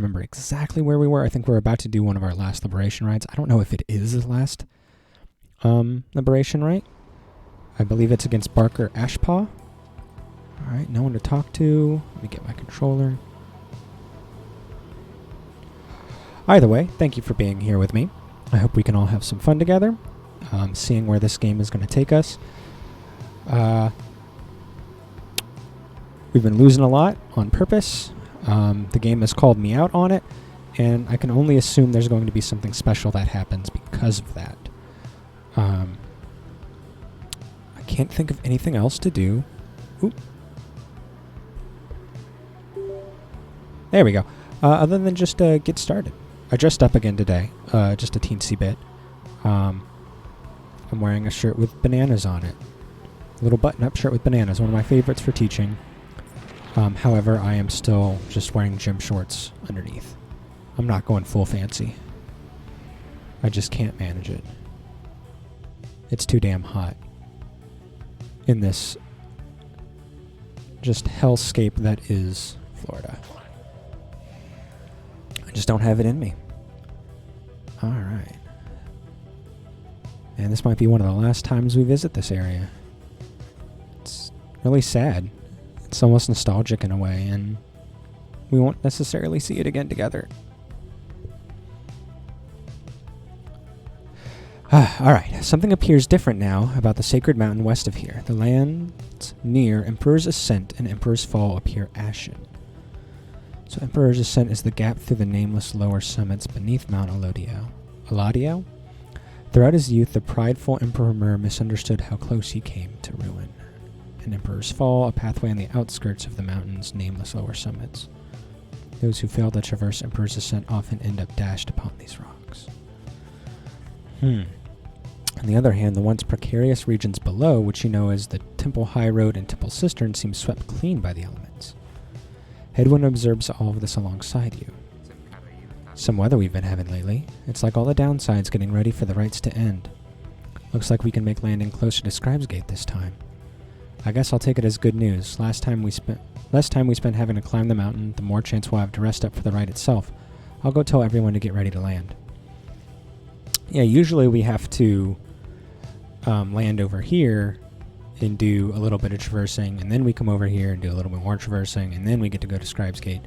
remember exactly where we were. I think we're about to do one of our last liberation rites. I don't know if it is the last liberation rite. I believe it's against Barker Ashpaw. Alright, no one to talk to. Let me get my controller. Either way, thank you for being here with me. I hope we can all have some fun together, seeing where this game is going to take us. We've been losing a lot on purpose. The game has called me out on it, and I can only assume there's going to be something special that happens because of that. I can't think of anything else to do. Oop. There we go. Other than just get started. I dressed up again today, just a teensy bit. I'm wearing a shirt with bananas on it. A little button-up shirt with bananas, one of my favorites for teaching. However, I am still just wearing gym shorts underneath. I'm not going full fancy. I just can't manage it. It's too damn hot in this just hellscape that is Florida. I just don't have it in me. Alright. And this might be one of the last times we visit this area. It's really sad. It's almost nostalgic in a way, and we won't necessarily see it again together. Alright, something appears different now about the sacred mountain west of here. The lands near Emperor's Ascent and Emperor's Fall appear ashen. So Emperor's Ascent is the gap through the nameless lower summits beneath Mount Eladio? Throughout his youth, the prideful Emperor Mur misunderstood how close he came to ruin. In Emperor's Fall, a pathway on the outskirts of the mountain's nameless lower summits. Those who fail to traverse Emperor's Ascent often end up dashed upon these rocks. On the other hand, the once precarious regions below, which you know as the Temple High Road and Temple Cistern, seem swept clean by the elements. Headwind observes all of this alongside you. Some weather we've been having lately. It's like all the downsides getting ready for the rites to end. Looks like we can make landing closer to Scribe's Gate this time. I guess I'll take it as good news. Less time we spent having to climb the mountain, the more chance we'll have to rest up for the rite itself. I'll go tell everyone to get ready to land. Yeah, usually we have to land over here and do a little bit of traversing, and then we come over here and do a little bit more traversing, and then we get to go to Scribe's Gate.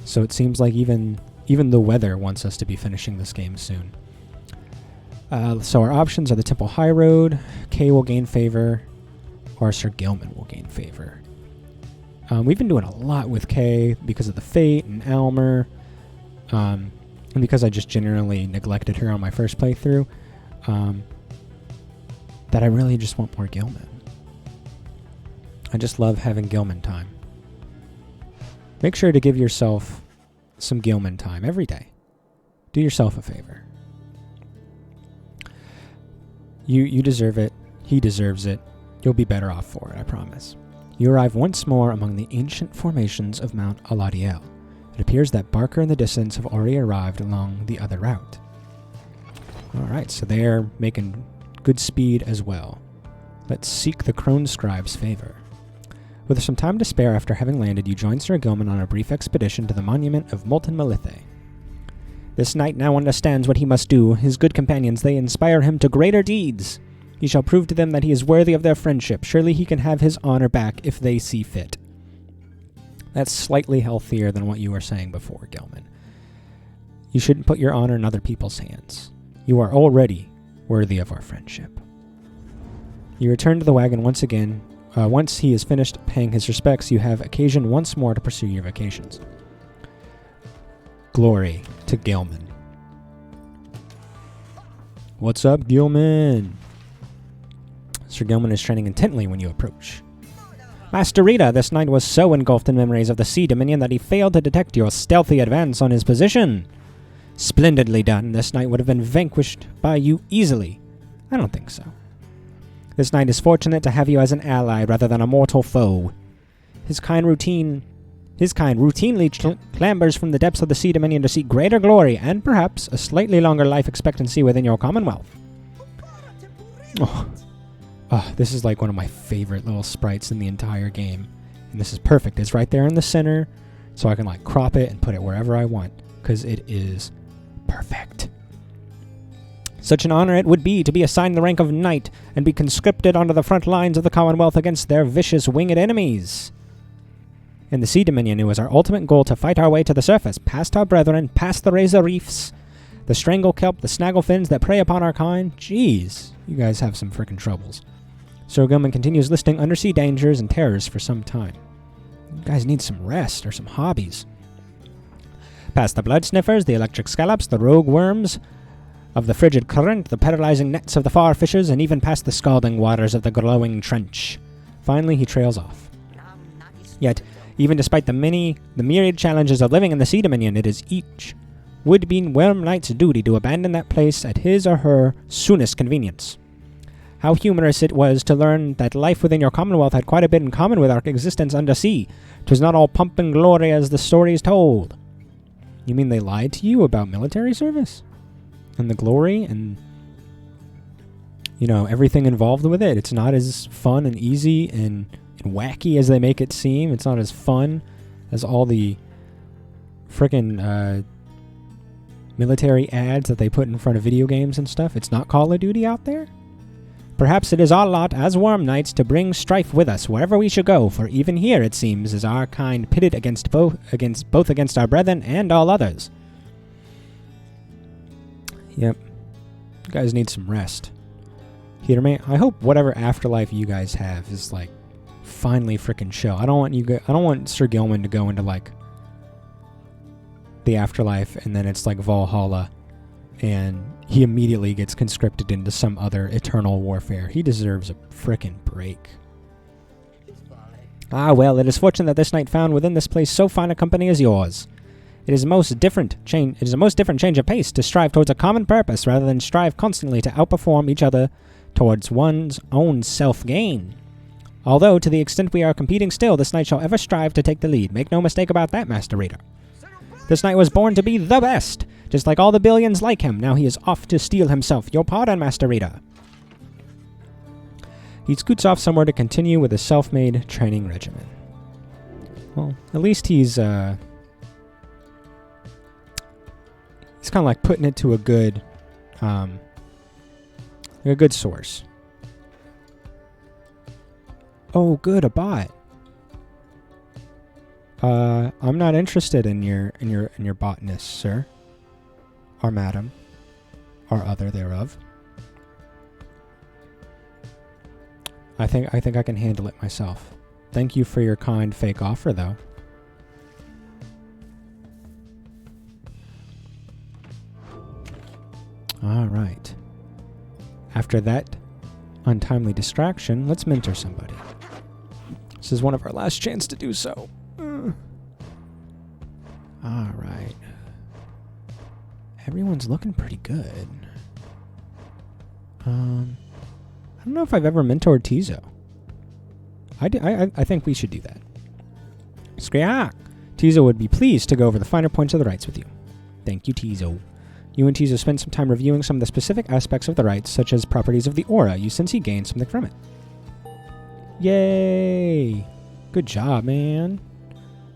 So it seems like even the weather wants us to be finishing this game soon. So our options are the Temple High Road, Kay will gain favor, or Sir Gilman will gain favor. We've been doing a lot with Kay because of the Fate and Almer, and because I just generally neglected her on my first playthrough, that I really just want more Gilman. I just love having Gilman time. Make sure to give yourself some Gilman time every day. Do yourself a favor. You deserve it. He deserves it. You'll be better off for it, I promise. You arrive once more among the ancient formations of Mount Aladiel. It appears that Barker and the Dissonants have already arrived along the other route. Alright, so they're making good speed as well. Let's seek the Crone Scribe's favor. With some time to spare after having landed, you join Sir Gilman on a brief expedition to the monument of Molten Melithe. This knight now understands what he must do. His good companions, they inspire him to greater deeds. He shall prove to them that he is worthy of their friendship. Surely he can have his honor back if they see fit. That's slightly healthier than what you were saying before, Gilman. You shouldn't put your honor in other people's hands. You are already worthy of our friendship. You return to the wagon once again. Once he is finished paying his respects, you have occasion once more to pursue your vacations. Glory to Gilman. What's up, Gilman? Sir Gilman is training intently when you approach. Master Rita, this knight was so engulfed in memories of the Sea Dominion that he failed to detect your stealthy advance on his position. Splendidly done. This knight would have been vanquished by you easily. I don't think so. This knight is fortunate to have you as an ally rather than a mortal foe. His kind routinely clambers from the depths of the Sea Dominion to seek greater glory and perhaps a slightly longer life expectancy within your commonwealth. This is like one of my favorite little sprites in the entire game. And this is perfect. It's right there in the center. so I can like crop it and put it wherever I want, because it is perfect. Such an honor it would be to be assigned the rank of knight and be conscripted onto the front lines of the Commonwealth against their vicious winged enemies. In the Sea Dominion, it was our ultimate goal to fight our way to the surface, past our brethren, past the razor reefs, the strangle kelp, the snaggle fins that prey upon our kind. Jeez, you guys have some frickin' troubles. Sir Gilman continues listing undersea dangers and terrors for some time. You guys need some rest or some hobbies. Past the blood sniffers, the electric scallops, the rogue worms of the frigid current, the paralyzing nets of the far fishers, and even past the scalding waters of the glowing trench. Finally, he trails off. Yet, even despite the myriad challenges of living in the Sea Dominion, it is each would-be worm knight's duty to abandon that place at his or her soonest convenience. How humorous it was to learn that life within your commonwealth had quite a bit in common with our existence under sea. 'Twas not all pomp and glory as the stories told. You mean they lied to you about military service? And the glory and, everything involved with it? It's not as fun and easy and wacky as they make it seem. It's not as fun as all the frickin' military ads that they put in front of video games and stuff. It's not Call of Duty out there? Perhaps it is our lot as Worm Knights to bring strife with us wherever we should go, for even here, it seems, is our kind pitted against both our brethren and all others. Yep. You guys need some rest. Hear me? I hope whatever afterlife you guys have is like finally frickin' chill. I don't want Sir Gilman to go into like the afterlife and then it's like Valhalla and he immediately gets conscripted into some other eternal warfare. He deserves a frickin' break. Ah, well, it is fortunate that this knight found within this place so fine a company as yours. It is a most different change of pace to strive towards a common purpose rather than strive constantly to outperform each other towards one's own self-gain. Although, to the extent we are competing still, this knight shall ever strive to take the lead. Make no mistake about that, Master Reader. This knight was born to be the best, just like all the billions like him. Now he is off to steal himself. Your pardon, Master Reader. He scoots off somewhere to continue with his self-made training regimen. Well, at least he's kind of like putting it to a good source. Oh, good, a bot. I'm not interested in your botness, sir. Or madam. Or other thereof. I think I can handle it myself. Thank you for your kind fake offer, though. All right. After that untimely distraction, let's mentor somebody. This is one of our last chance to do so. All right. Everyone's looking pretty good. I don't know if I've ever mentored Tizo. I think we should do that. Skriak! Tizo would be pleased to go over the finer points of the rites with you. Thank you, Tizo. You and Tizo spent some time reviewing some of the specific aspects of the rites, such as properties of the aura. You sense he gained something from it. Yay! Good job, man.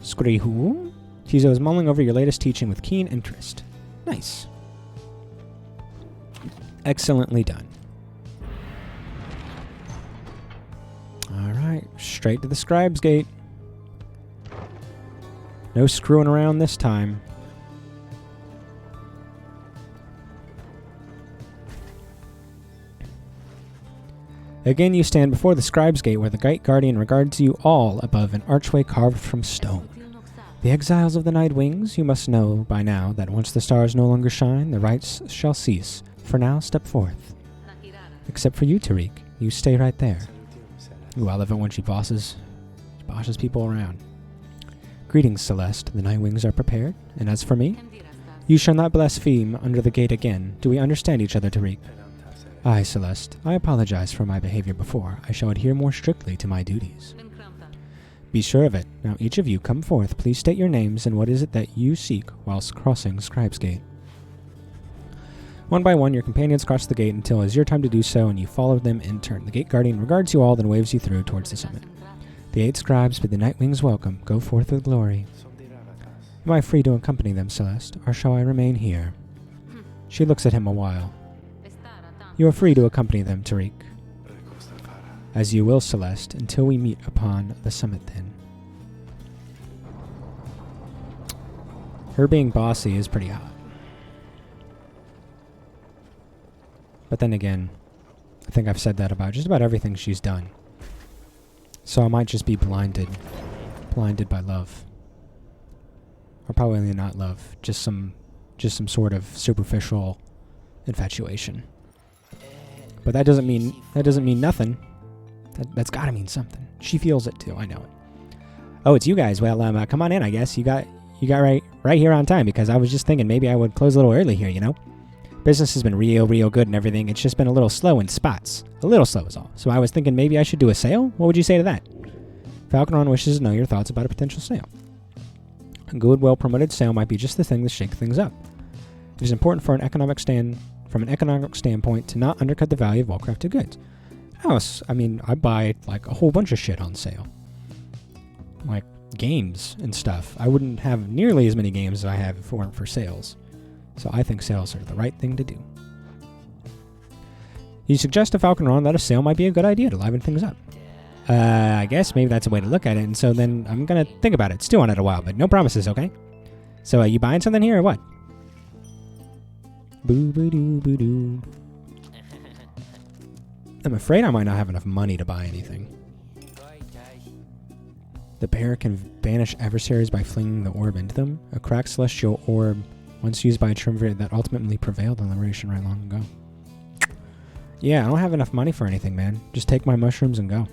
Skrihu? Tizo is mulling over your latest teaching with keen interest. Nice. Excellently done. Alright, straight to the Scribe's Gate. No screwing around this time. Again, you stand before the Scribe's Gate, where the Gate Guardian regards you all above an archway carved from stone. The exiles of the Night Wings, you must know by now that once the stars no longer shine, the rites shall cease. For now, step forth. Except for you, Tariq. You stay right there. Ooh, I love it when she bosses people around. Greetings, Celeste. The Night Wings are prepared. And as for me, you shall not blaspheme under the gate again. Do we understand each other, Tariq? Aye, Celeste. I apologize for my behavior before. I shall adhere more strictly to my duties. Be sure of it. Now each of you come forth. Please state your names and what is it that you seek whilst crossing Scribe's Gate. One by one, your companions cross the gate until it is your time to do so, and you follow them in turn. The Gate Guardian regards you all, then waves you through towards the summit. The 8 scribes bid the Night Wings welcome. Go forth with glory. Am I free to accompany them, Celeste, or shall I remain here? She looks at him a while. You are free to accompany them, Tariq. As you will, Celeste, until we meet upon the summit then. Her being bossy is pretty hot. But then again, I think I've said that about just about everything she's done. So I might just be blinded by love. Or probably not love, just some sort of superficial infatuation. But that doesn't mean nothing. That's got to mean something. She feels it too. I know it. Oh, it's you guys. Well, come on in. I guess you got right here on time, because I was just thinking maybe I would close a little early here. You know, business has been real good and everything. It's just been a little slow in spots. A little slow is all. So I was thinking maybe I should do a sale. What would you say to that? Falconron wishes to know your thoughts about a potential sale. A good, well-promoted sale might be just the thing to shake things up. It is important from an economic standpoint to not undercut the value of well-crafted goods. I mean, I buy like a whole bunch of shit on sale. Like games and stuff. I wouldn't have nearly as many games as I have if it weren't for sales. So I think sales are the right thing to do. You suggest to Falconron that a sale might be a good idea to liven things up. I guess maybe that's a way to look at it, and so then I'm gonna think about it. Stew on it a while, but no promises, okay? So, you buying something here or what? Boo-boo-doo-boo-doo. I'm afraid I might not have enough money to buy anything. The bear can banish adversaries by flinging the orb into them. A cracked celestial orb, once used by a triumvirate that ultimately prevailed in Liberation right long ago. Yeah, I don't have enough money for anything, man. Just take my mushrooms and go.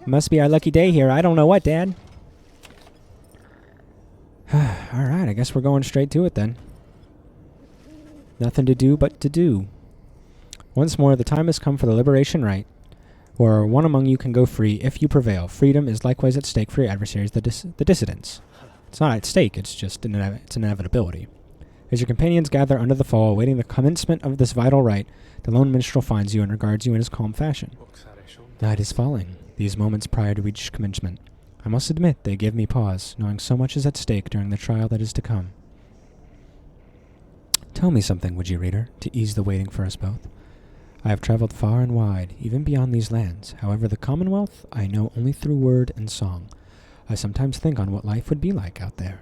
Must be our lucky day here. I don't know what, Dad. Alright, I guess we're going straight to it then. Nothing to do but to do. Once more, the time has come for the liberation rite, where one among you can go free if you prevail. Freedom is likewise at stake for your adversaries, the dissidents. It's not at stake, it's just it's an inevitability. As your companions gather under the fall, awaiting the commencement of this vital rite, the lone minstrel finds you and regards you in his calm fashion. Night is falling. These moments prior to each commencement, I must admit they give me pause, knowing so much is at stake during the trial that is to come. Tell me something, would you, reader, to ease the waiting for us both. I have traveled far and wide, even beyond these lands. However, the Commonwealth I know only through word and song. I sometimes think on what life would be like out there.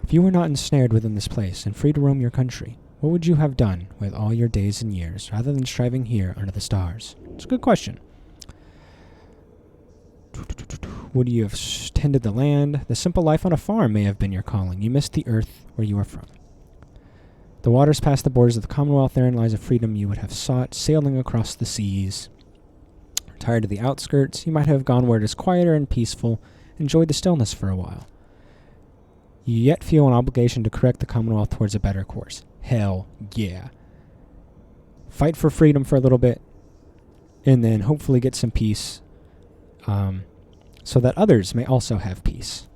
If you were not ensnared within this place and free to roam your country, what would you have done with all your days and years, rather than striving here under the stars? It's a good question. Would you have tended the land? The simple life on a farm may have been your calling. You missed the earth where you are from. The waters past the borders of the Commonwealth, therein lies a freedom you would have sought, sailing across the seas. Retired to the outskirts, you might have gone where it is quieter and peaceful, enjoyed the stillness for a while. You yet feel an obligation to correct the Commonwealth towards a better course. Hell yeah. Fight for freedom for a little bit, and then hopefully get some peace, so that others may also have peace.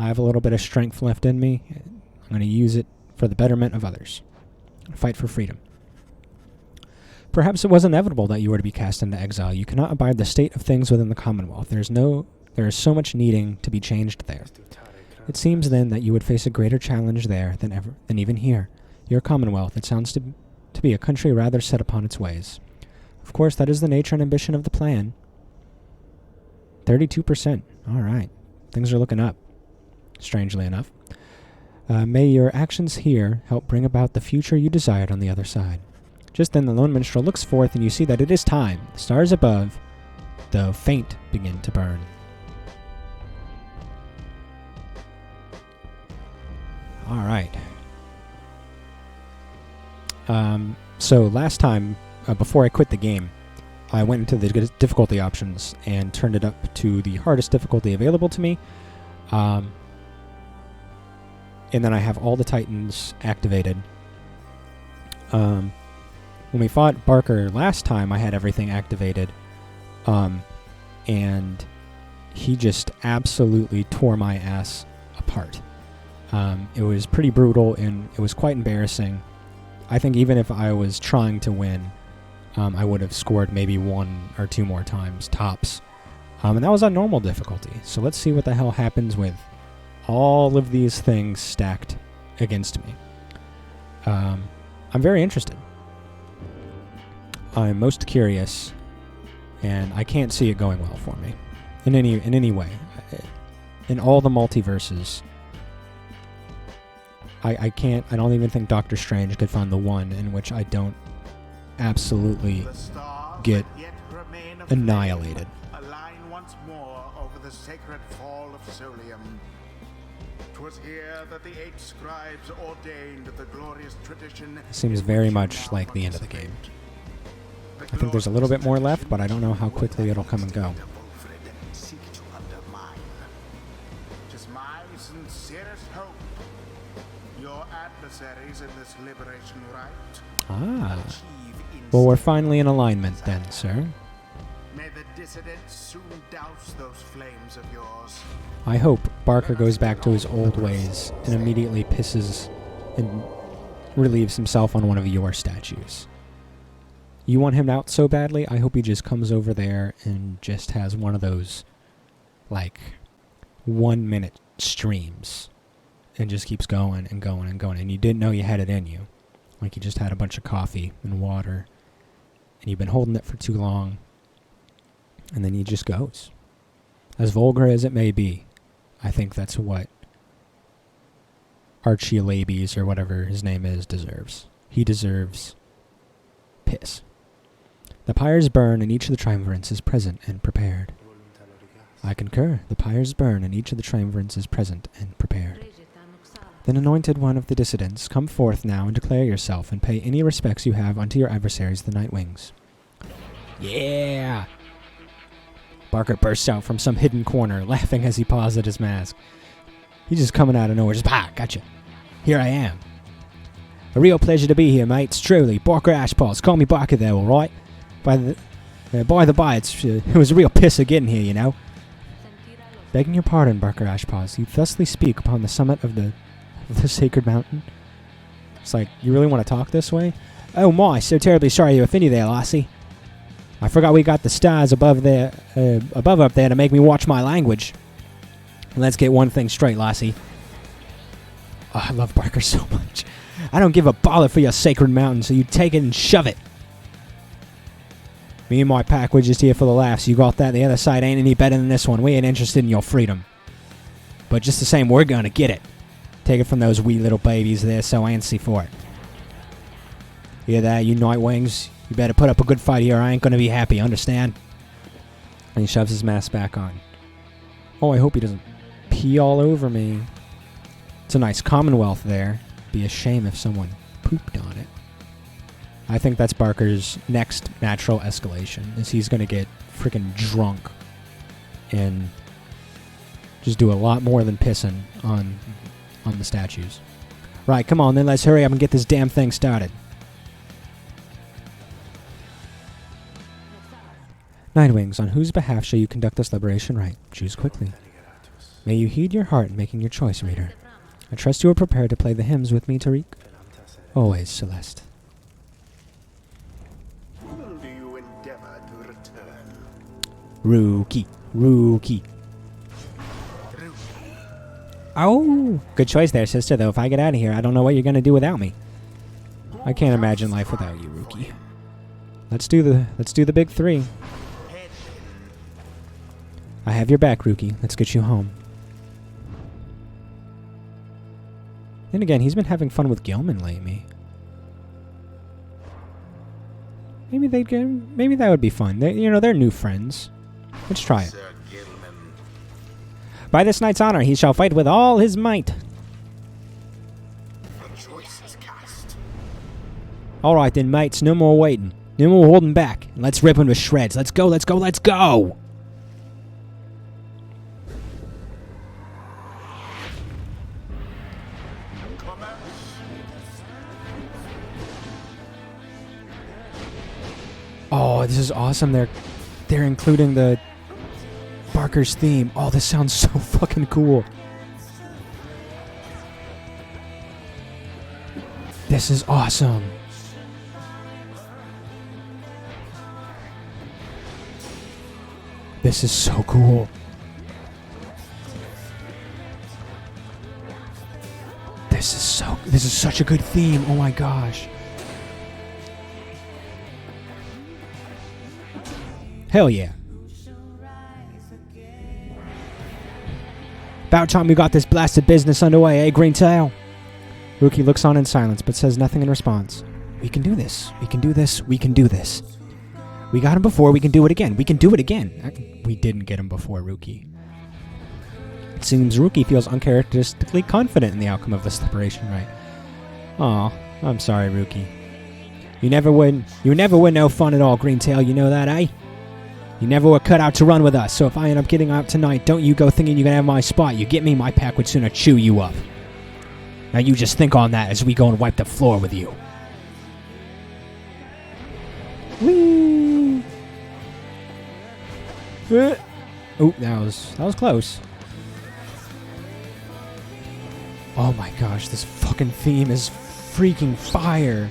I have a little bit of strength left in me. I'm going to use it for the betterment of others. Fight for freedom. Perhaps it was inevitable that you were to be cast into exile. You cannot abide the state of things within the Commonwealth. There is so much needing to be changed there. It seems then that you would face a greater challenge there than even here. Your Commonwealth, it sounds to be a country rather set upon its ways. Of course, that is the nature and ambition of the plan. 32%. All right. Things are looking up, strangely enough. May your actions here help bring about the future you desired on the other side. Just then the lone minstrel looks forth, and you see that it is time. The stars above, though faint, begin to burn. All right. So last time, before I quit the game, I went into the difficulty options and turned it up to the hardest difficulty available to me. And then I have all the Titans activated. When we fought Barker last time, I had everything activated. And he just absolutely tore my ass apart. It was pretty brutal, and it was quite embarrassing. I think even if I was trying to win, I would have scored maybe one or two more times, tops. And that was on normal difficulty. So let's see what the hell happens with all of these things stacked against me. I'm very interested. I'm most curious, and I can't see it going well for me in any way. In all the multiverses, I don't even think Doctor Strange could find the one in which I don't absolutely get annihilated. Align once more over the sacred fall of Solium. 'Twas here that the 8 scribes ordained the glorious tradition. Seems very much like the end of the game. I think there's a little bit more left, but I don't know how quickly it'll come and go. Tis my sincerest hope your adversaries in this liberation rite Ah. Well, we're finally in alignment then, sir. may the dissidents soon douse those flames of yours. I hope Barker goes back to his old ways and immediately pisses and relieves himself on one of your statues. You want him out so badly? I hope he just comes over there and just has one of those, like, 1-minute streams and just keeps going and going and going. And you didn't know you had it in you. Like you just had a bunch of coffee and water and you've been holding it for too long. And then he just goes. As vulgar as it may be, I think that's what Archelabies, or whatever his name is, deserves. He deserves piss. The pyres burn and each of the triumvirates is present and prepared. I concur. The pyres burn and each of the triumvirates is present and prepared. Then, anointed one of the dissidents, come forth now and declare yourself and pay any respects you have unto your adversaries, the Nightwings. Yeah! Barker bursts out from some hidden corner, laughing as he paws at his mask. He's just coming out of nowhere, just, gotcha. Here I am. A real pleasure to be here, mates, truly. Barker Ashpaws, call me Barker though, alright? By the by, it was a real pisser getting here, you know. Begging your pardon, Barker Ashpaws, you thusly speak upon the summit of the sacred mountain. It's like, you really want to talk this way? Oh my, so terribly sorry to offend you there, lassie. I forgot we got the stars above up there to make me watch my language. Let's get one thing straight, lassie. Oh, I love Barker so much. I don't give a bother for your sacred mountain, so you take it and shove it. Me and my pack, we're just here for the laughs. You got that? The other side ain't any better than this one. We ain't interested in your freedom. But just the same, we're gonna get it. Take it from those wee little babies there so antsy for it. Hear that, you Nightwings? You better put up a good fight here. I ain't gonna be happy, understand? And he shoves his mask back on. Oh, I hope he doesn't pee all over me. It's a nice commonwealth there. Be a shame if someone pooped on it. I think that's Barker's next natural escalation, is he's gonna get freaking drunk and just do a lot more than pissing on the statues. Right, come on then, let's hurry up and get this damn thing started. Nightwings, on whose behalf shall you conduct this liberation rite? Choose quickly. May you heed your heart in making your choice, reader. I trust you are prepared to play the hymns with me, Tariq. Always, Celeste. When do you endeavor to return? Rookie. Oh, good choice there, sister, though. If I get out of here, I don't know what you're going to do without me. I can't imagine life without you, Rookie. Let's do the big 3. I have your back, Rookie. Let's get you home. And again, he's been having fun with Gilman lately. Maybe that would be fun. They're new friends. Let's try it. By this knight's honor, he shall fight with all his might. All right then, mates. No more waiting. No more holding back. Let's rip him to shreds. Let's go, let's go, let's go! Oh, this is awesome. They're including the Barker's theme. Oh, this sounds so fucking cool. This is awesome. This is so cool. This is such a good theme. Oh my gosh. Hell yeah. About time we got this blasted business underway, eh, Greentail? Rookie looks on in silence, but says nothing in response. We can do this. We can do this. We can do this. We got him before. We can do it again. We can do it again. We didn't get him before, Rookie. It seems Rookie feels uncharacteristically confident in the outcome of this liberation rite. Aw, I'm sorry, Rookie. You never were no fun at all, Greentail. You know that, eh? You never were cut out to run with us, so if I end up getting out tonight, don't you go thinking you're gonna have my spot. You get me, my pack would sooner chew you up. Now you just think on that as we go and wipe the floor with you. Whee! Oh, that was close. Oh my gosh, this fucking theme is freaking fire.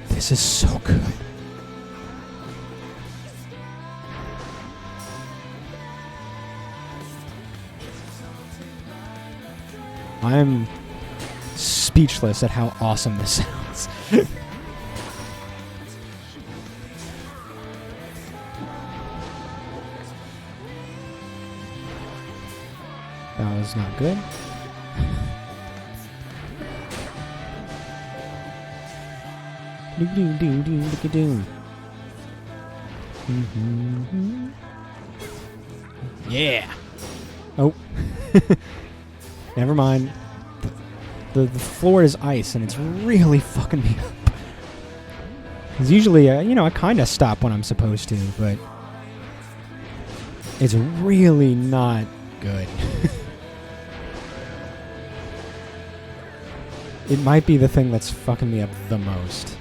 This is so good. I'm speechless at how awesome this sounds. That was not good. Yeah. Oh. Never mind. The floor is ice, and it's really fucking me up. Because usually, I kind of stop when I'm supposed to, but it's really not good. It might be the thing that's fucking me up the most.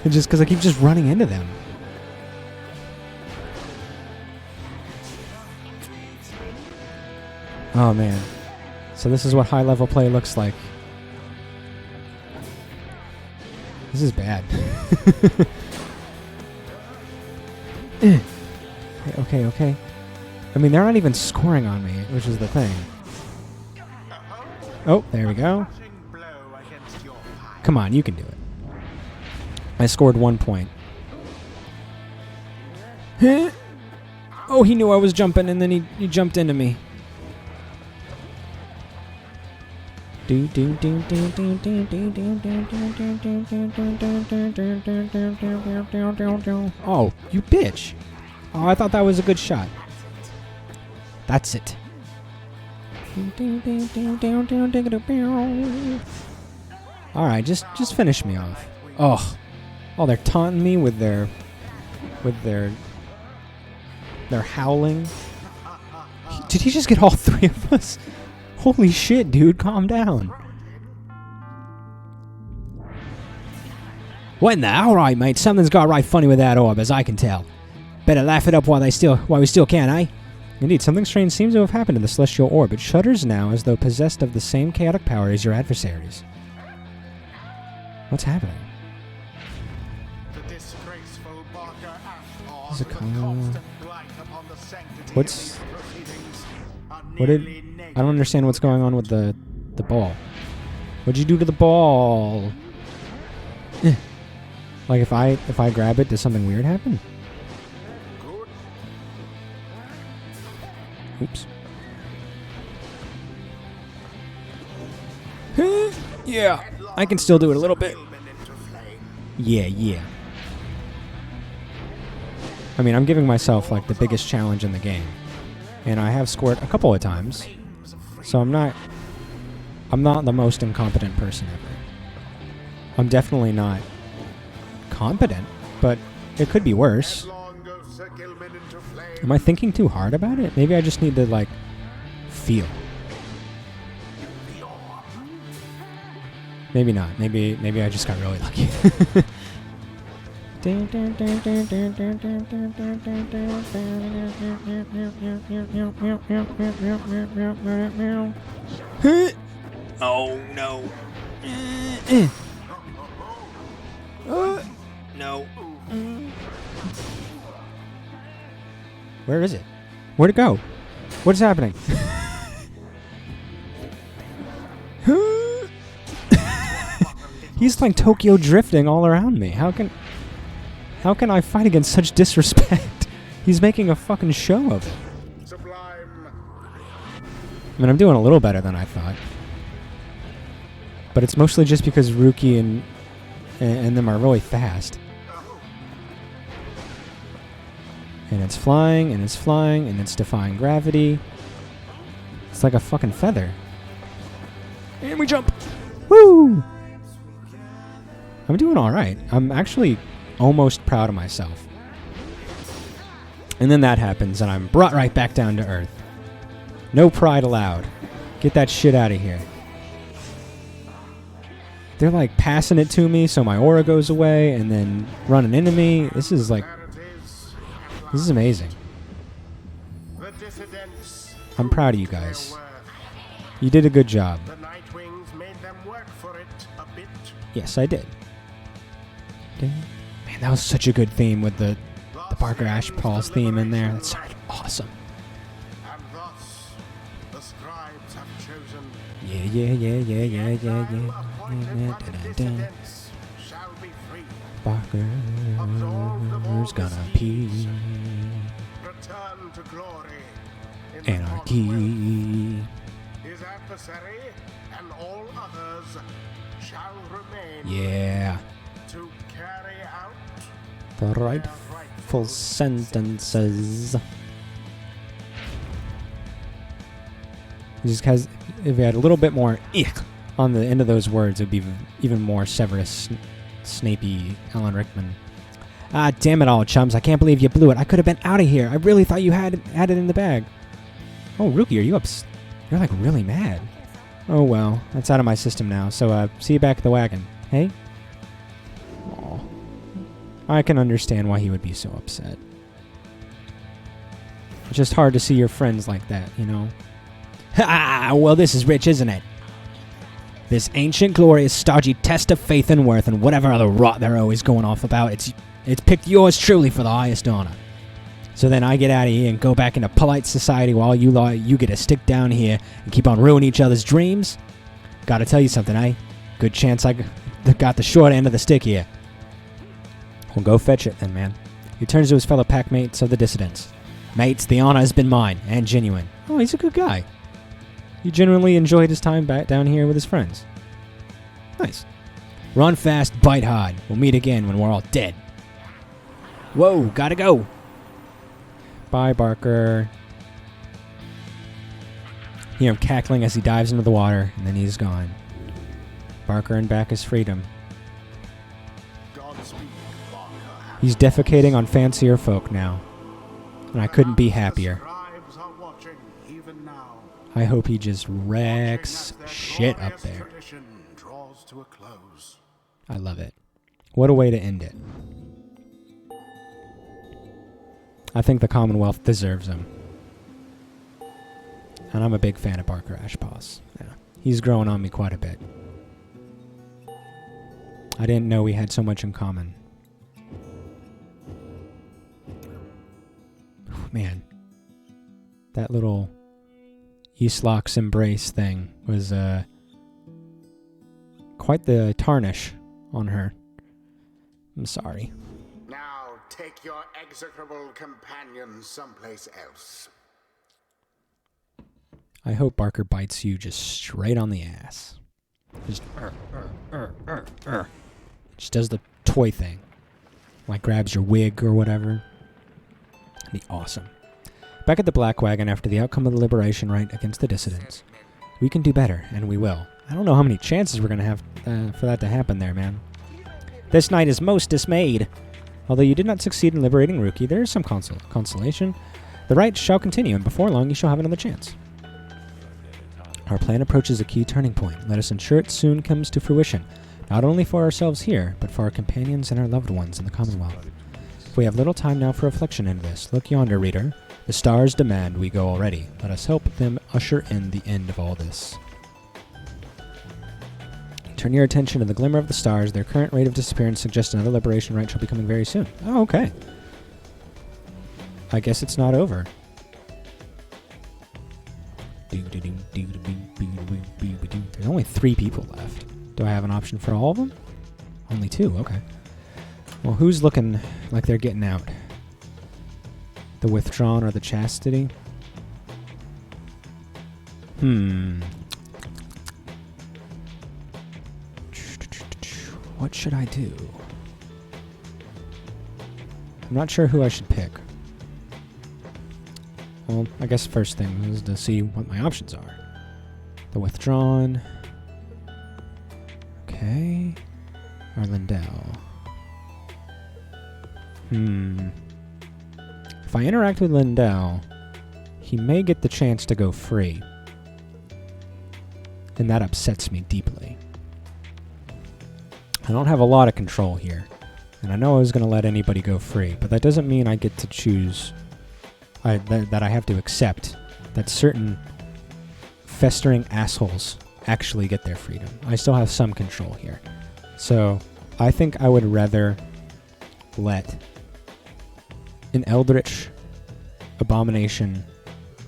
Just because I keep just running into them. Oh man. So this is what high level play looks like. This is bad. Okay. I mean, they're not even scoring on me, which is the thing. Oh, there we go. Come on, you can do it. I scored 1 point. Oh, he knew I was jumping, and then he jumped into me. Oh, you bitch. Oh, I thought that was a good shot. That's it. Alright, just finish me off. Oh, they're taunting me with their howling. Did he just get all three of us? Holy shit, dude, calm down. What in the... Alright, mate, something's got right funny with that orb, as I can tell. Better laugh it up while we still can, eh? Indeed, something strange seems to have happened to the celestial orb. It shudders now as though possessed of the same chaotic power as your adversaries. What's happening? Is it I don't understand what's going on with the ball. What'd you do to the ball? Like if I grab it, does something weird happen? Oops. Yeah, I can still do it a little bit. Yeah. I mean, I'm giving myself like the biggest challenge in the game. And I have scored a couple of times. So I'm not the most incompetent person ever. I'm definitely not competent, but it could be worse. Am I thinking too hard about it? Maybe I just need to, like, feel. Maybe not. Maybe I just got really lucky. Oh, no. No. Where is it? Where'd it go? What's happening? He's like Tokyo drifting all around me. How can I fight against such disrespect? He's making a fucking show of it. Sublime. I mean, I'm doing a little better than I thought. But it's mostly just because Ruki and them are really fast. And it's flying, and it's flying, and it's defying gravity. It's like a fucking feather. And we jump! Woo! I'm doing alright. I'm actually almost proud of myself. And then that happens, and I'm brought right back down to earth. No pride allowed. Get that shit out of here. They're like passing it to me so my aura goes away and then running into me. This is amazing. I'm proud of you guys. You did a good job. The Nightwings made them work for it a bit. Yes, I did. Man, that was such a good theme with the Parker Ashpaw's theme in there. That sounded awesome. And thus the scribes have chosen. Dissidents shall be free. Parker's gonna pee. Return to glory. In Anarchy. his adversary and all others shall remain. Yeah. To carry out The rightful sentences. Just because if we had a little bit more ich on the end of those words, it would be even more Severus Snapey Alan Rickman. Ah, damn it all, chums. I can't believe you blew it. I could have been out of here. I really thought you had it in the bag. Oh, Ruki, are you You're like really mad. Oh, well. That's out of my system now. So, see you back at the wagon. Hey? Aw. I can understand why he would be so upset. It's just hard to see your friends like that, you know? Ha! Well, this is rich, isn't it? This ancient, glorious, stodgy test of faith and worth and whatever other rot they're always going off about, it's picked yours truly for the highest honor. So then I get out of here and go back into polite society while you get to stick down here and keep on ruining each other's dreams? Gotta tell you something, eh? Good chance I got the short end of the stick here. Well, go fetch it then, man. He turns to his fellow packmates of the dissidents. Mates, the honor has been mine, and genuine. Oh, he's a good guy. He genuinely enjoyed his time back down here with his friends. Nice. Run fast, bite hard. We'll meet again when we're all dead. Whoa, gotta go. Bye, Barker. Hear him cackling as he dives into the water, and then he's gone. Barker and Bacchus freedom. He's defecating on fancier folk now, and I couldn't be happier. I hope he just wrecks shit up there. I love it. What a way to end it. I think the Commonwealth deserves him. And I'm a big fan of Barker Ashpaws. Yeah. He's growing on me quite a bit. I didn't know we had so much in common. Man. That little Eastlock's embrace thing was quite the tarnish on her. I'm sorry. Now take your execrable companion someplace else. I hope Barker bites you just straight on the ass. Just just does the toy thing. Like grabs your wig or whatever. That'd be awesome. Back at the Black Wagon after the outcome of the liberation right against the dissidents. We can do better, and we will. I don't know how many chances we're going to have for that to happen there, man. This knight is most dismayed. Although you did not succeed in liberating Ruki, there is some consolation. The right shall continue, and before long you shall have another chance. Our plan approaches a key turning point. Let us ensure it soon comes to fruition, not only for ourselves here, but for our companions and our loved ones in the Commonwealth. If we have little time now for reflection into this, look yonder, reader. The stars demand we go already. Let us help them usher in the end of all this. Turn your attention to the glimmer of the stars. Their current rate of disappearance suggests another liberation rite shall be coming very soon. Oh, okay. I guess it's not over. There's only 3 people left. Do I have an option for all of them? Only 2, okay. Well, who's looking like they're getting out? The Withdrawn or the Chastity? What should I do? I'm not sure who I should pick. Well, I guess first thing is to see what my options are. The Withdrawn. Okay. Or Lindell. If I interact with Lindell, he may get the chance to go free. And that upsets me deeply. I don't have a lot of control here. And I know I was going to let anybody go free, but that doesn't mean I get to choose... that I have to accept that certain festering assholes actually get their freedom. I still have some control here. So, I think I would rather let an eldritch abomination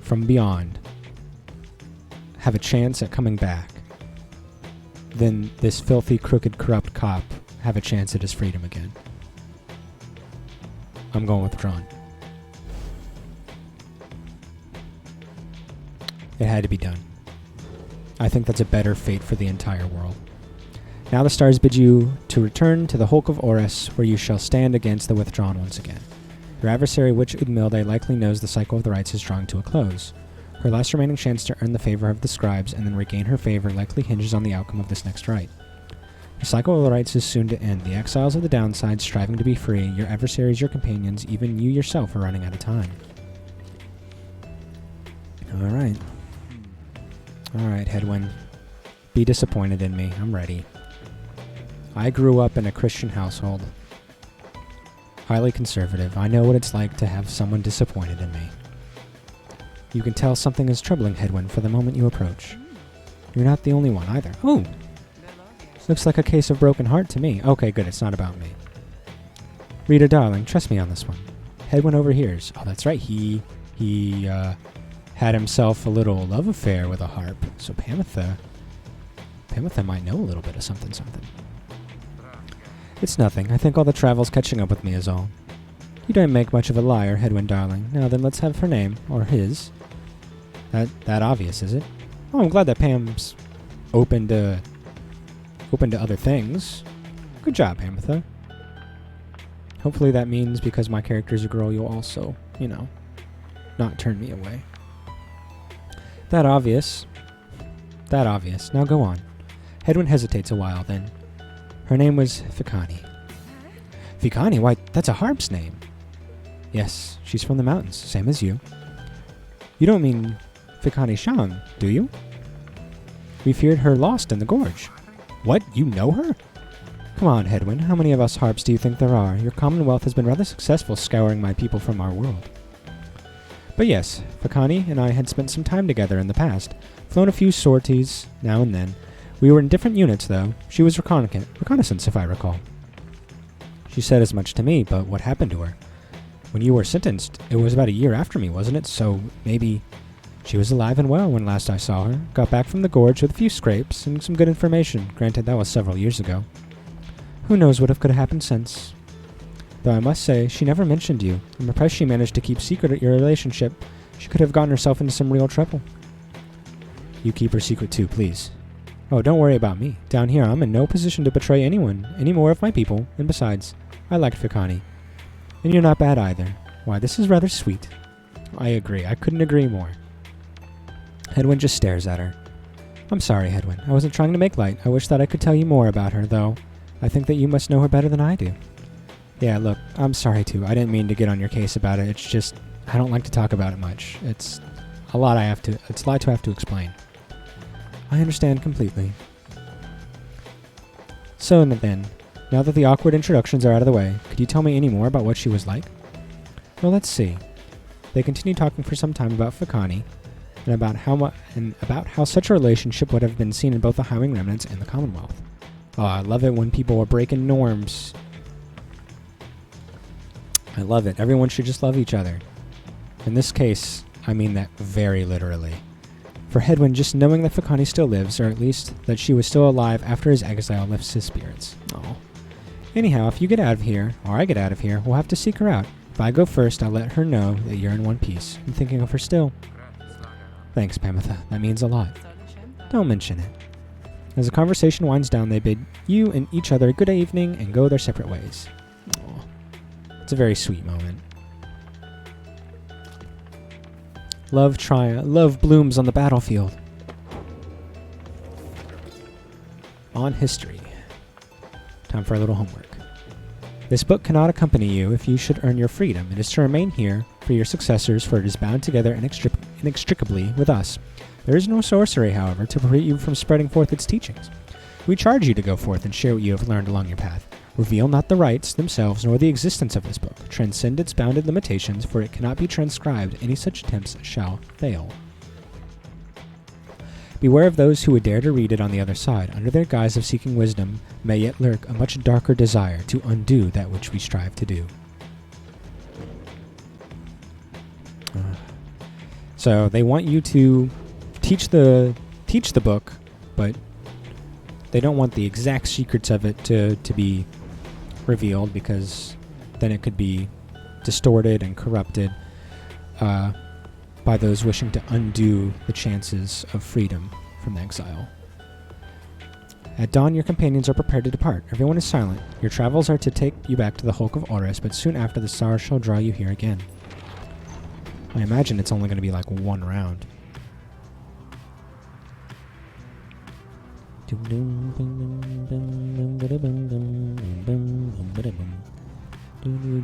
from beyond have a chance at coming back than this filthy, crooked, corrupt cop have a chance at his freedom again. I'm going Withdrawn. It had to be done. I think that's a better fate for the entire world. Now the stars bid you to return to the Hulk of Oris, where you shall stand against the Withdrawn once again. Your adversary, Witch Udmilde, likely knows the cycle of the rites is drawing to a close. Her last remaining chance to earn the favor of the scribes and then regain her favor likely hinges on the outcome of this next rite. The cycle of the rites is soon to end. The exiles of the downside striving to be free, your adversaries, your companions, even you yourself are running out of time. Alright. Alright, Hedwyn. Be disappointed in me. I'm ready. I grew up in a Christian household. Highly conservative. I know what it's like to have someone disappointed in me. You can tell something is troubling Hedwyn for the moment you approach. You're not the only one either. Ooh! Looks like a case of broken heart to me. Okay, good. It's not about me. Rita, darling, trust me on this one. Hedwyn overhears. Oh, that's right. He had himself a little love affair with a harp. So Pamitha might know a little bit of something. It's nothing. I think all the travel's catching up with me is all. You don't make much of a liar, Hedwyn, darling. Now then, let's have her name, or his. That obvious, is it? Oh, I'm glad that Pam's open to other things. Good job, Pamitha. Hopefully that means because my character's a girl, you'll also, not turn me away. That obvious. Now go on. Hedwyn hesitates a while, then. Her name was Fikani. Fikani? Why, that's a harp's name. Yes, she's from the mountains, same as you. You don't mean Fikani Shang, do you? We feared her lost in the gorge. What? You know her? Come on, Hedwyn, how many of us harps do you think there are? Your commonwealth has been rather successful scouring my people from our world. But yes, Fikani and I had spent some time together in the past, flown a few sorties now and then. We were in different units, though. She was reconnaissance, if I recall. She said as much to me, but what happened to her? When you were sentenced, it was about a year after me, wasn't it? So maybe she was alive and well when last I saw her. Got back from the gorge with a few scrapes and some good information. Granted, that was several years ago. Who knows what could have happened since? Though I must say, she never mentioned you. I'm impressed she managed to keep secret your relationship. She could have gotten herself into some real trouble. You keep her secret too, please. Oh, don't worry about me. Down here, I'm in no position to betray anyone, any more of my people, and besides, I liked Fikani. And you're not bad either. Why, this is rather sweet. I agree. I couldn't agree more. Hedwyn just stares at her. I'm sorry, Hedwyn. I wasn't trying to make light. I wish that I could tell you more about her, though. I think that you must know her better than I do. Yeah, look, I'm sorry too. I didn't mean to get on your case about it. It's just, I don't like to talk about it much. It's a lot I have to explain. I understand completely. So then, now that the awkward introductions are out of the way, could you tell me any more about what she was like? Well, let's see. They continued talking for some time about Fikani, and about how such a relationship would have been seen in both the Highwing Remnants and the Commonwealth. Oh, I love it when people are breaking norms. I love it. Everyone should just love each other. In this case, I mean that very literally. For Hedwyn, just knowing that Fakani still lives, or at least that she was still alive after his exile, lifts his spirits. Oh. Anyhow, if you get out of here, or I get out of here, we'll have to seek her out. If I go first, I'll let her know that you're in one piece. I'm thinking of her still. Thanks, Pamitha. That means a lot. Don't mention it. As the conversation winds down, they bid you and each other good evening and go their separate ways. Aww. It's a very sweet moment. Love blooms on the battlefield. On history. Time for a little homework. This book cannot accompany you if you should earn your freedom. It is to remain here for your successors, for it is bound together inextricably with us. There is no sorcery, however, to prevent you from spreading forth its teachings. We charge you to go forth and share what you have learned along your path. Reveal not the rites themselves nor the existence of this book. Transcend its bounded limitations, for it cannot be transcribed. Any such attempts shall fail. Beware of those who would dare to read it on the other side. Under their guise of seeking wisdom may yet lurk a much darker desire to undo that which we strive to do. So they want you to teach the book, but they don't want the exact secrets of it to be revealed, because then it could be distorted and corrupted by those wishing to undo the chances of freedom from exile. At dawn, your companions are prepared to depart. Everyone is silent. Your travels are to take you back to the Hulk of Orus, but soon after the stars shall draw you here again. I imagine it's only going to be like one round.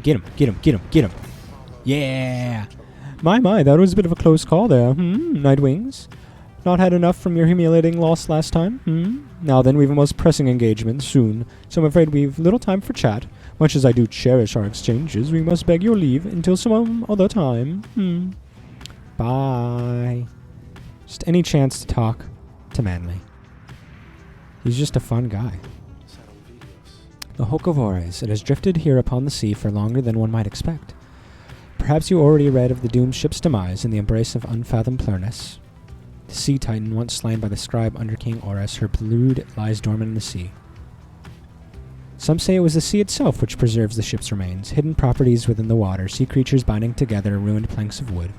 Get him. Yeah! My, that was a bit of a close call there. Nightwings? Not had enough from your humiliating loss last time? Now then, we've a most pressing engagement soon, so I'm afraid we've little time for chat. Much as I do cherish our exchanges, we must beg your leave until some other time. Bye. Just any chance to talk to Manly. He's just a fun guy. The Hulk of Orus. It has drifted here upon the sea for longer than one might expect. Perhaps you already read of the doomed ship's demise in the embrace of unfathomed Plurnus. The sea titan once slain by the scribe under King Orus, her brood lies dormant in the sea. Some say it was the sea itself which preserves the ship's remains, hidden properties within the water, sea creatures binding together ruined planks of wood.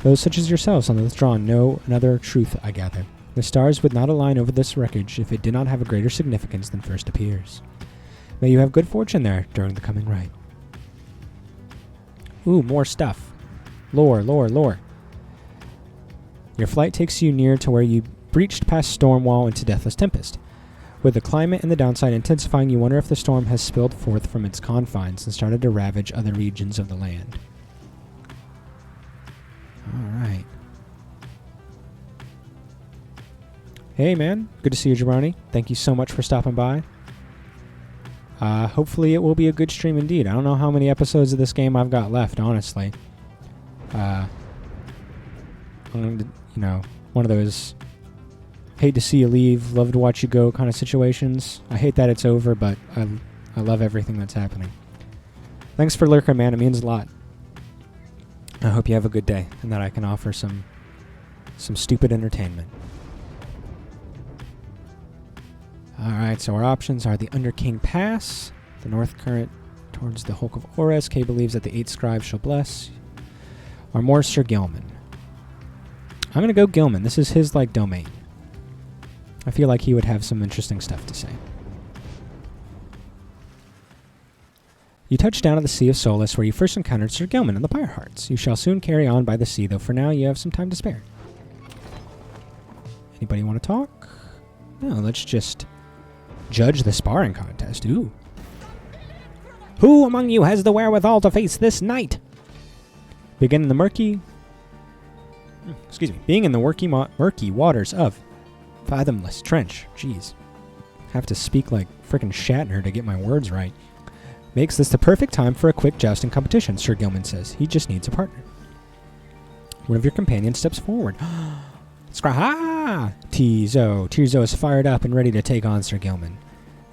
Those such as yourselves on the withdrawn know another truth, I gather. The stars would not align over this wreckage if it did not have a greater significance than first appears. May you have good fortune there during the coming rite. Ooh, more stuff. Lore. Your flight takes you near to where you breached past Stormwall into Deathless Tempest. With the climate and the downside intensifying, you wonder if the storm has spilled forth from its confines and started to ravage other regions of the land. Alright. Hey man, good to see you, Jabroni. Thank you so much for stopping by. Hopefully it will be a good stream indeed. I don't know how many episodes of this game I've got left, honestly. One of those hate to see you leave, love to watch you go kind of situations. I hate that it's over, but I love everything that's happening. Thanks for lurking, man. It means a lot. I hope you have a good day and that I can offer some stupid entertainment. Alright, so our options are the Under King Pass, the North Current towards the Hulk of Orus. Kay believes that the 8 scribes shall bless. Or more Sir Gilman. I'm going to go Gilman. This is his, domain. I feel like he would have some interesting stuff to say. You touch down at the Sea of Solace, where you first encountered Sir Gilman and the Pyre Hearts. You shall soon carry on by the sea, though for now you have some time to spare. Anybody want to talk? No, let's just judge the sparring contest. Ooh. Who among you has the wherewithal to face this knight? Being in the murky waters of Fathomless Trench. Jeez. Have to speak like frickin' Shatner to get my words right. Makes this the perfect time for a quick jousting competition, Sir Gilman says. He just needs a partner. One of your companions steps forward. Scraha! Tirzo is fired up and ready to take on Sir Gilman.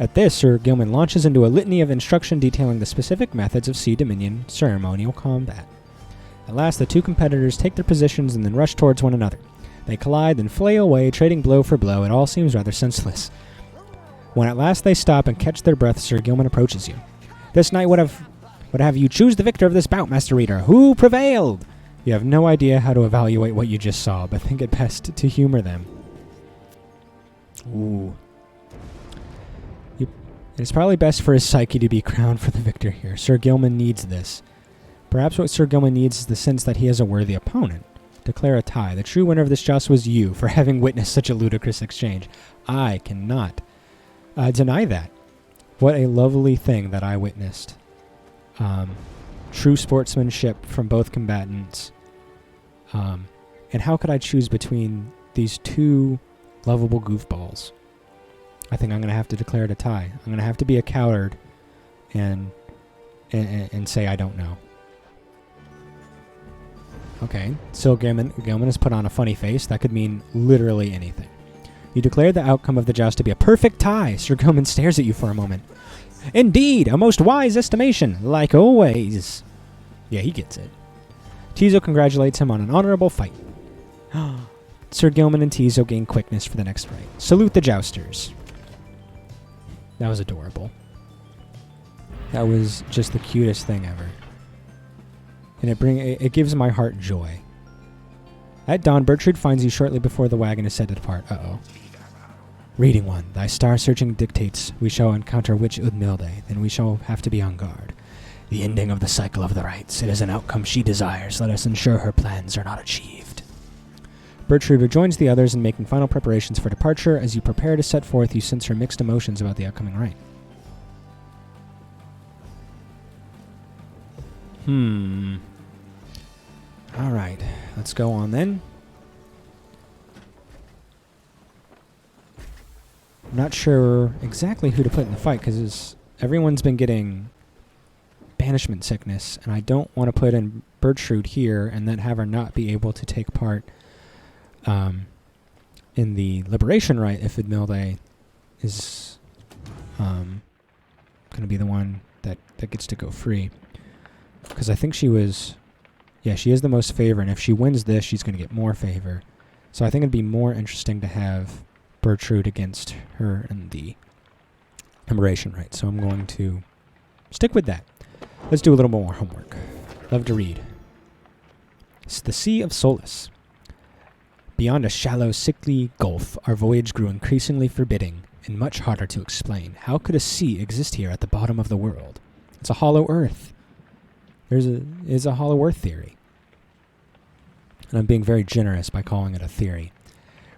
At this, Sir Gilman launches into a litany of instruction detailing the specific methods of Sea Dominion ceremonial combat. At last, the two competitors take their positions and then rush towards one another. They collide, then flail away, trading blow for blow. It all seems rather senseless. When at last they stop and catch their breath, Sir Gilman approaches you. This night would have you choose the victor of this bout, Master Reader. Who prevailed? You have no idea how to evaluate what you just saw, but think it best to humor them. Ooh. It's probably best for his psyche to be crowned for the victor here. Sir Gilman needs this. Perhaps what Sir Gilman needs is the sense that he has a worthy opponent. Declare a tie. The true winner of this joust was you for having witnessed such a ludicrous exchange. I cannot deny that. What a lovely thing that I witnessed. True sportsmanship from both combatants. And how could I choose between these two lovable goofballs? I think I'm going to have to declare it a tie. I'm going to have to be a coward and say I don't know. Okay, so Gilman has put on a funny face. That could mean literally anything. You declare the outcome of the joust to be a perfect tie. Sir Gilman stares at you for a moment. Indeed, a most wise estimation, like always. Yeah, he gets it. Tizo congratulates him on an honorable fight. Sir Gilman and Tizo gain quickness for the next fight. Salute the jousters. That was adorable. That was just the cutest thing ever. And it gives my heart joy. At dawn, Bertrude finds you shortly before the wagon is set to depart. Uh-oh. Reading 1. Thy star-searching dictates we shall encounter witch Udmilde, then we shall have to be on guard. The ending of the cycle of the rites. It is an outcome she desires. Let us ensure her plans are not achieved. Bertrude rejoins the others in making final preparations for departure. As you prepare to set forth, you sense her mixed emotions about the upcoming rite. Alright, let's go on then. I'm not sure exactly who to put in the fight because everyone's been getting banishment sickness, and I don't want to put in Bertrude here and then have her not be able to take part in the liberation rite if Udmilde is going to be the one that gets to go free. Because I think she was... Yeah, she is the most favor, and if she wins this, she's going to get more favor. So I think it'd be more interesting to have Bertrude against her in the liberation rite. So I'm going to stick with that. Let's do a little more homework. Love to read. It's the Sea of Solace. Beyond a shallow, sickly gulf, our voyage grew increasingly forbidding and much harder to explain. How could a sea exist here at the bottom of the world? It's a hollow earth. Is a hollow earth theory. And I'm being very generous by calling it a theory.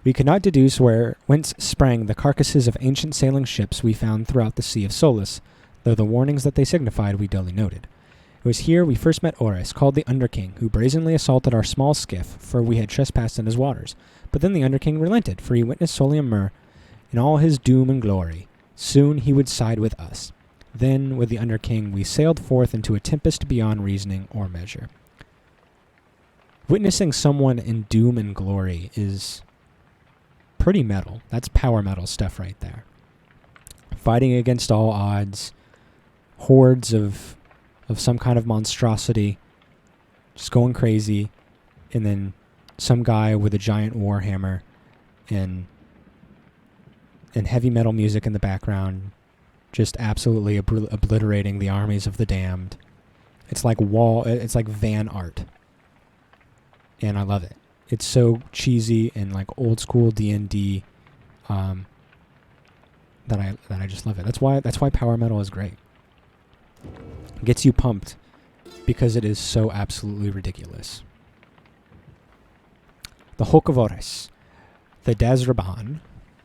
We could not deduce whence sprang the carcasses of ancient sailing ships we found throughout the Sea of Solace, though the warnings that they signified we duly noted. It was here we first met Oris, called the Underking, who brazenly assaulted our small skiff, for we had trespassed in his waters. But then the Underking relented, for he witnessed Solium Mur in all his doom and glory. Soon he would side with us. Then, with the Underking, we sailed forth into a tempest beyond reasoning or measure. Witnessing someone in doom and glory is pretty metal. That's power metal stuff right there. Fighting against all odds, hordes of some kind of monstrosity, just going crazy, and then some guy with a giant warhammer and heavy metal music in the background, just absolutely obliterating the armies of the damned. It's like van art, and I love it. It's so cheesy and like old school D&D that I just love it. That's why power metal is great. It gets you pumped because it is so absolutely ridiculous. The Hulk of Oris, the Dazraban,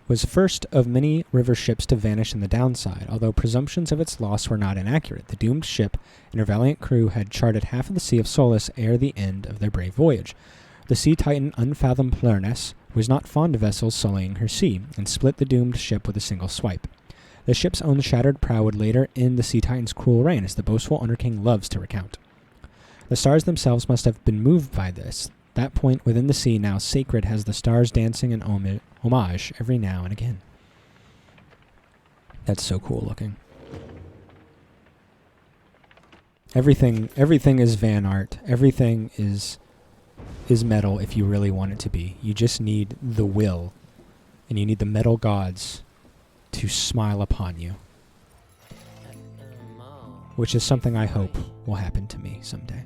was first of many river ships to vanish in the downside, although presumptions of its loss were not inaccurate. The doomed ship and her valiant crew had charted half of the Sea of Solace ere the end of their brave voyage. The sea titan Unfathomed Plurness was not fond of vessels sullying her sea, and split the doomed ship with a single swipe. The ship's own shattered prow would later end the sea titan's cruel reign, as the boastful Underking loves to recount. The stars themselves must have been moved by this. That point within the sea, now sacred, has the stars dancing in homage every now and again. That's so cool looking. Everything is van art. Everything is metal if you really want it to be. You just need the will, and you need the metal gods to smile upon you, which is something I hope will happen to me someday.